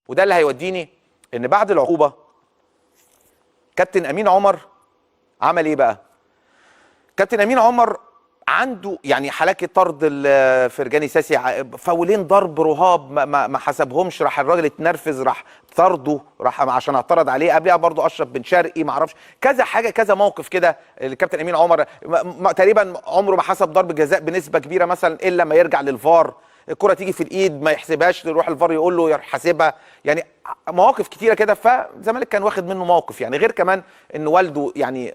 وده اللي هيوديني ان بعد العقوبه كابتن امين عمر عمل ايه بقى؟ كابتن امين عمر عنده يعني حلاكه طرد فرجاني ساسي، فاولين ضرب رهاب ما حسبهمش، راح الراجل اتنرفز راح طرده، راح عشان اعترض عليه. قبلها برضو اشرف بن شرقي ما اعرفش كذا حاجه كذا موقف كده. الكابتن امين عمر تقريبا عمره ما حسب ضرب جزاء بنسبه كبيره مثلا الا ما يرجع للفار، الكره تيجي في الايد ما يحسبهاش، يروح الفار يقول له يحاسبها. يعني مواقف كتيره كده. فالزمالك كان واخد منه موقف، يعني غير كمان ان والده يعني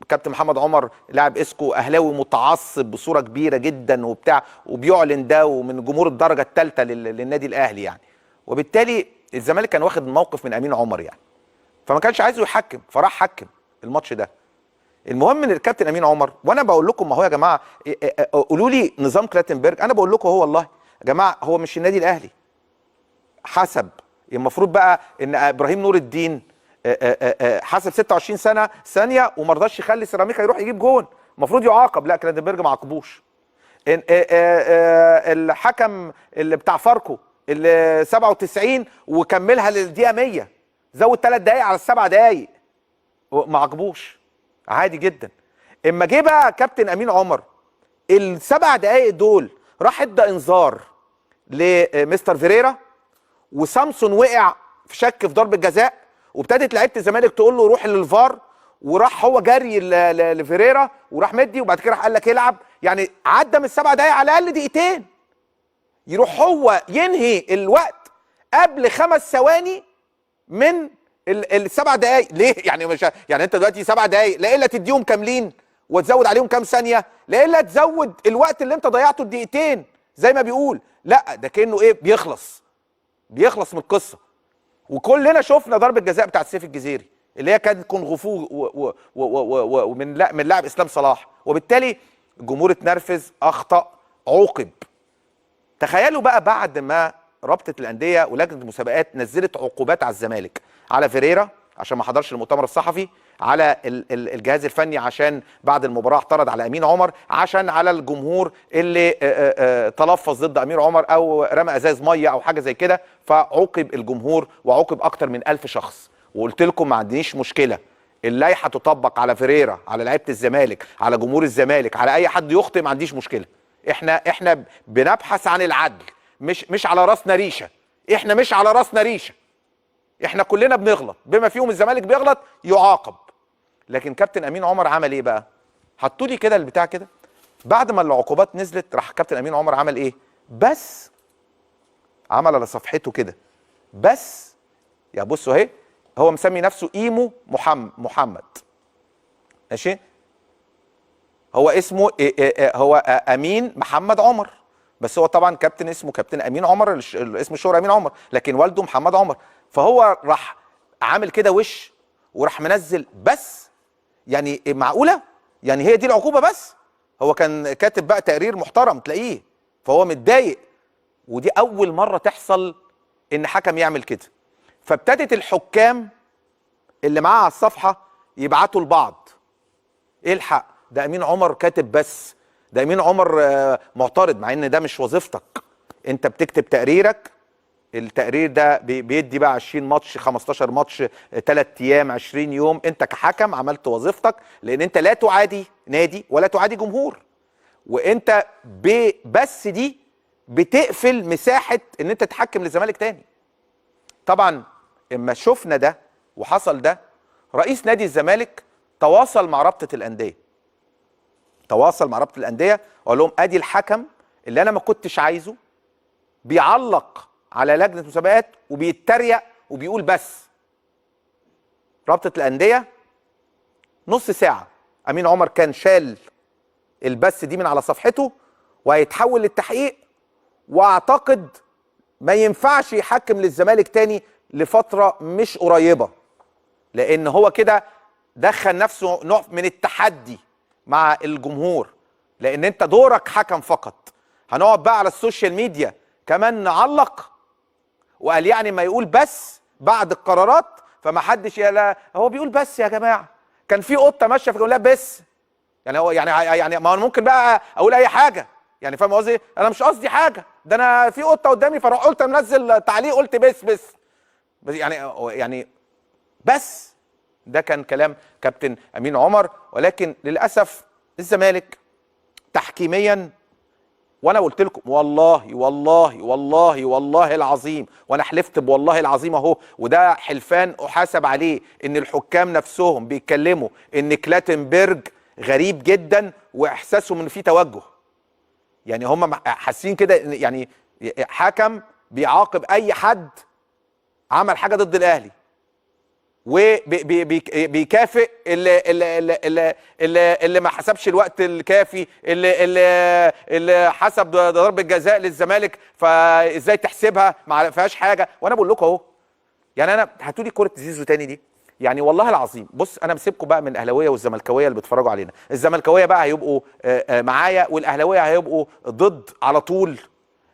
كابتن محمد عمر لاعب اسكو اهلاوي متعصب بصوره كبيره جدا وبتاع، وبيعلن ده ومن جمهور الدرجه الثالثه للنادي الاهلي يعني. وبالتالي الزمالك كان واخد موقف من امين عمر يعني، فما كانش عايزه يحكم فراح حكم الماتش ده. المهم ان الكابتن امين عمر، وانا بقول لكم ما هو يا جماعه قولوا لي نظام كلاتنبرج، انا بقول لكم هو والله يا جماعه هو مش النادي الاهلي حسب. المفروض بقى ان ابراهيم نور الدين حسب 26 ثانيه وما رضاش يخلي سيراميكا يروح يجيب جون، المفروض يعاقب. لا كلاتنبرج ما عاقبوش. الحكم اللي بتاع فاركو اللي 97 وكملها للدقيقه 100 زود 3 دقائق على السبع دقائق ما عاقبوش عادي جدا. اما جه بقى كابتن امين عمر السبع دقائق دول راح ادى انذار لمستر فيريرا، وسامسون وقع في شك في ضربه جزاء، وابتدت لعيبه الزمالك تقول له روح للفار، وراح هو جري لفيريرا وراح مدي، وبعد كده راح قال لك العب. يعني عدى من السبع دقائق على الاقل دقيقتين، يروح هو ينهي الوقت قبل 5 ثواني من السبع دقائق. ليه؟ يعني مش يعني انت دلوقتي 7 دقائق لا الا تديهم كاملين وتزود عليهم كام ثانيه، لا الا تزود الوقت اللي انت ضيعته الدقيقتين زي ما بيقول. لا ده كانه ايه، بيخلص من القصه. وكلنا شفنا ضربه جزاء بتاعت سيف الجزيري اللي هي كانت كونغ فو ومن من لاعب اسلام صلاح، وبالتالي الجمهور اتنرفز اخطا عوقب. تخيلوا بقى بعد ما رابطه الانديه ولجنه المسابقات نزلت عقوبات على الزمالك، على فيريرا عشان ما حضرش المؤتمر الصحفي، على الجهاز الفني عشان بعد المباراه اعترض على امين عمر، عشان على الجمهور اللي تلفظ ضد امير عمر او رمى ازاز ميه او حاجه زي كده، فعوقب الجمهور وعوقب اكتر من 1000 شخص. وقلت لكم ما عنديش مشكله، اللائحه تطبق على فيريرا، على لعيبه الزمالك، على جمهور الزمالك، على اي حد يخطئ ما عنديش مشكله. احنا بنبحث عن العدل، مش على راسنا ريشه. احنا مش على راسنا ريشه، احنا كلنا بنغلط بما فيهم الزمالك بيغلط يعاقب. لكن كابتن امين عمر عمل ايه بقى؟ حطوا لي كده البتاع كده بعد ما العقوبات نزلت، راح كابتن امين عمر عمل ايه؟ بس عمل على صفحته كده بس، يا بصوا اهي، هو مسمي نفسه ايمو محمد ماشي، هو اسمه هو امين محمد عمر، بس هو طبعا كابتن اسمه كابتن امين عمر، اسم الشهرة امين عمر، لكن والده محمد عمر. فهو راح عامل كده وش وراح منزل بس. يعني معقوله؟ يعني هي دي العقوبه بس؟ هو كان كاتب بقى تقرير محترم تلاقيه، فهو متضايق. ودي اول مره تحصل ان حكم يعمل كده. فابتدت الحكام اللي معاه على الصفحه يبعتوا لبعض، الحق ده امين عمر كاتب بس، ده امين عمر معترض، مع ان ده مش وظيفتك. انت بتكتب تقريرك، التقرير ده بيدي بقى 20 ماتش 15 ماتش 3 ايام 20 يوم. انت كحكم عملت وظيفتك، لان انت لا تعادي نادي ولا تعادي جمهور، وانت بس دي بتقفل مساحه ان انت تحكم للزمالك تاني. طبعا اما شفنا ده وحصل ده، رئيس نادي الزمالك تواصل مع رابطه الانديه، وقال لهم ادي الحكم اللي انا ما كنتش عايزه بيعلق على لجنه مسابقات وبيتريق وبيقول بس. رابطه الانديه نص ساعه امين عمر كان شال البث دي من على صفحته وهيتحول للتحقيق، واعتقد ما ينفعش يحكم للزمالك تاني لفتره مش قريبه، لان هو كده دخل نفسه نوع من التحدي مع الجمهور، لان انت دورك حكم فقط. هنقعد بقى على السوشيال ميديا كمان نعلق، وقال يعني ما يقول بس بعد القرارات فما حدش لا هو بيقول بس. يا جماعه كان في قطه ماشيه فيقول لها بس، يعني هو يعني ما ممكن بقى اقول اي حاجه، يعني فاهم قصدي؟ انا مش قصدي حاجه، ده انا في قطه قدامي فراح قلت منزل تعليق قلت بس. بس يعني بس ده كان كلام كابتن امين عمر. ولكن للاسف الزمالك تحكيميا، وانا قلت لكم والله والله والله والله العظيم، وانا حلفت بالله العظيم اهو، وده حلفان احاسب عليه، ان الحكام نفسهم بيتكلموا ان كلاتنبرج غريب جدا واحساسهم ان في توجه. يعني هم حاسين كده، يعني حكم بيعاقب اي حد عمل حاجه ضد الاهلي، وبيكافئ اللي ما حسبش الوقت الكافي، اللي حسب ضربة جزاء للزمالك، فازاي تحسبها ما فيهاش حاجه. وانا بقول لكم اهو، يعني انا هاتوا لي كوره زيزو تاني دي، يعني والله العظيم. بص انا مسيبكم بقى من الاهلاويه والزملكاويه اللي بيتفرجوا علينا، الزملكاويه بقى هيبقوا معايا، والاهلاويه هيبقوا ضد على طول.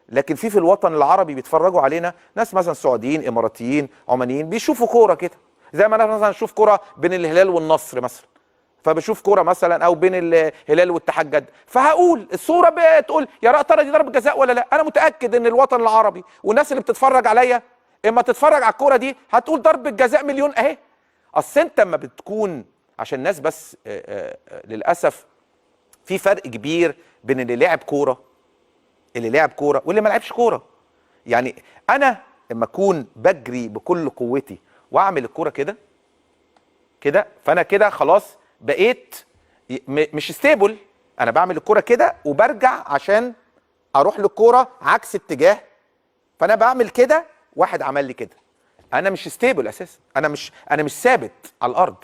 لكن في الوطن العربي بيتفرجوا علينا ناس مثلا سعوديين، اماراتيين، عمانيين، بيشوفوا كوره كده زي ما انا مثلا اشوف كوره بين الهلال والنصر مثلا، فبشوف كوره مثلا، او بين الهلال واتحاد جده، فهقول الصوره بتقول يا ترى دي ضربه جزاء ولا لا. انا متاكد ان الوطن العربي والناس اللي بتتفرج عليا اما تتفرج على الكوره دي هتقول ضربه جزاء مليون اهي. اصل انت اما بتكون، عشان الناس بس للاسف في فرق كبير بين اللي لعب كوره، واللي ما لعبش كوره. يعني انا لما اكون بجري بكل قوتي واعمل الكوره كده فانا كده خلاص بقيت مش ستيبل. انا بعمل الكوره كده وبرجع عشان اروح للكوره عكس اتجاه، فانا بعمل كده، واحد عمل لي كده، انا مش ستيبل اساسا، انا مش ثابت على الارض.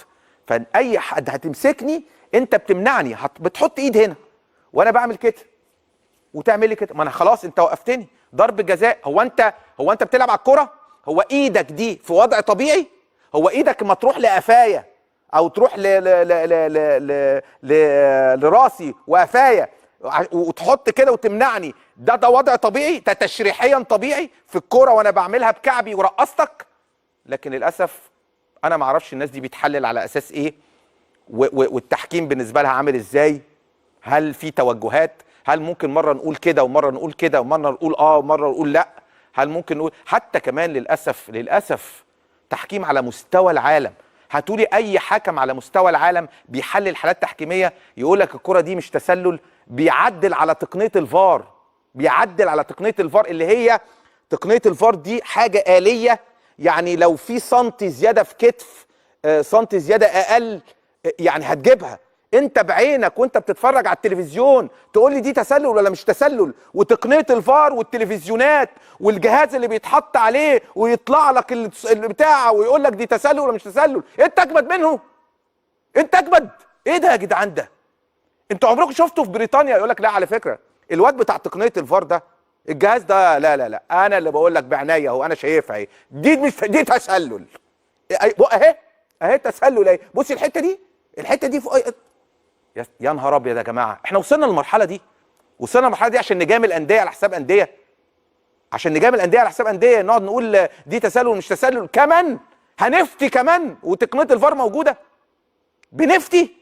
فاي حد هتمسكني انت بتمنعني، بتحط ايد هنا وانا بعمل كده وتعمل لي كده، ما انا خلاص انت وقفتني. ضرب جزاء. هو انت بتلعب على الكوره؟ هو ايدك دي في وضع طبيعي؟ هو ايدك ما تروح لقفايا او تروح لراسي وقفايا وتحط كده وتمنعني، ده وضع طبيعي؟ ده تشريحيا طبيعي في الكوره وانا بعملها بكعبي ورقصتك؟ لكن للاسف انا ما اعرفش الناس دي بتحلل على اساس ايه، والتحكيم بالنسبه لها عامل ازاي. هل في توجهات؟ هل ممكن مره نقول كده ومره نقول كده ومره نقول ومره نقول لا؟ هل ممكن نقول حتى كمان للاسف تحكيم على مستوى العالم؟ هاتولي اي حكم على مستوى العالم بيحلل حالات تحكيميه يقول لك الكره دي مش تسلل، بيعدل على تقنيه الفار. اللي هي تقنيه الفار دي حاجه آلية، يعني لو في سنتي زياده في كتف، سنتي زياده اقل، يعني هتجيبها انت بعينك وانت بتتفرج على التلفزيون تقول لي دي تسلل ولا مش تسلل. وتقنيه الفار والتلفزيونات والجهاز اللي بيتحط عليه ويطلع لك البتاع ويقول لك دي تسلل ولا مش تسلل، انت اجمد منه؟ انت اجمد؟ ايه ده يا جدعان؟ ده انتوا عمركم شفتوا في بريطانيا يقول لك لا على فكره الواد بتاع تقنيه الفار ده الجهاز ده لا لا لا انا اللي بقول لك بعناية اهو، انا شايفها اهي، دي مش دي تسلل اهي تسلل اهي. بصي الحته دي فوق. يا نهار ابيض يا جماعه، احنا وصلنا للمرحله دي عشان نجامل انديه على حساب انديه، نقعد نقول دي تسلل ومش تسلل كمان، هنفتي كمان وتقنيه الفار موجوده بنفتي.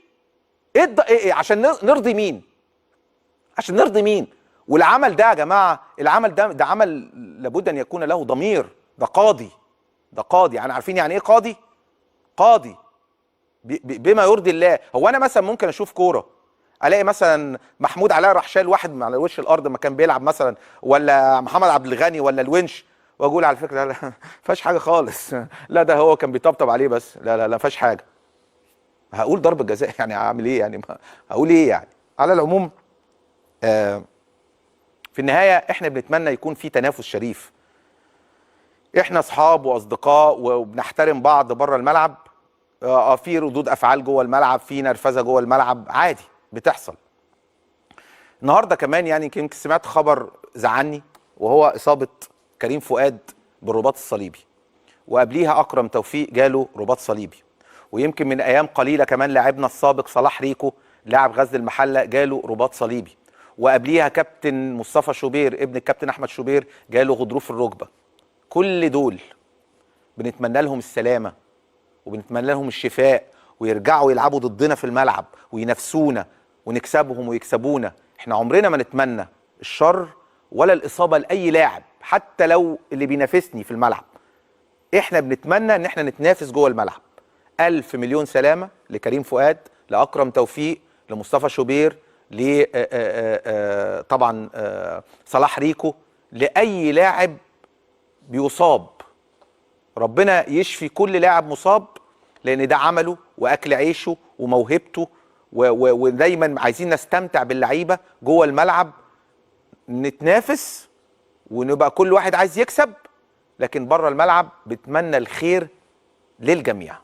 ايه عشان نرضي مين؟ والعمل ده يا جماعه، العمل ده عمل لابد ان يكون له ضمير. ده قاضي يعني عارفين يعني ايه قاضي بما يرضي الله. هو انا مثلا ممكن اشوف كوره الاقي مثلا محمود علاء راح شال واحد من على وش الارض ما كان بيلعب مثلا، ولا محمد عبد الغني ولا الونش، واقول على فكره لا ما فيهاش حاجه خالص، لا ده هو كان بيطبطب عليه بس، لا ما فيهاش حاجه، هقول ضربه جزاء؟ يعني اعمل ايه يعني؟ هقول ايه يعني؟ على العموم في النهايه احنا بنتمنى يكون في تنافس شريف، احنا اصحاب واصدقاء وبنحترم بعض بره الملعب، في ردود افعال جوه الملعب، في نرفزه جوه الملعب، عادي بتحصل. النهارده كمان يعني يمكن سمعت خبر زعلني، وهو اصابه كريم فؤاد بالرباط الصليبي، وقبليها اكرم توفيق جاله رباط صليبي، ويمكن من ايام قليله كمان لاعبنا السابق صلاح ريكو لاعب غزل المحله جاله رباط صليبي، وقبليها كابتن مصطفى شوبير ابن الكابتن احمد شوبير جاله غضروف الركبه. كل دول بنتمنى لهم السلامه وبنتمنى لهم الشفاء، ويرجعوا يلعبوا ضدنا في الملعب وينافسونا ونكسبهم ويكسبونا. احنا عمرنا ما نتمنى الشر ولا الاصابه لاي لاعب حتى لو اللي بينافسني في الملعب. احنا بنتمنى ان احنا نتنافس جوه الملعب. الف مليون سلامه لكريم فؤاد، لاكرم توفيق، لمصطفى شوبير، ل طبعا صلاح ريكو، لاي لاعب بيصاب. ربنا يشفي كل لاعب مصاب، لان ده عمله واكل عيشه وموهبته، ودايما عايزين نستمتع باللعيبه جوه الملعب، نتنافس ونبقى كل واحد عايز يكسب، لكن بره الملعب بتمنى الخير للجميع.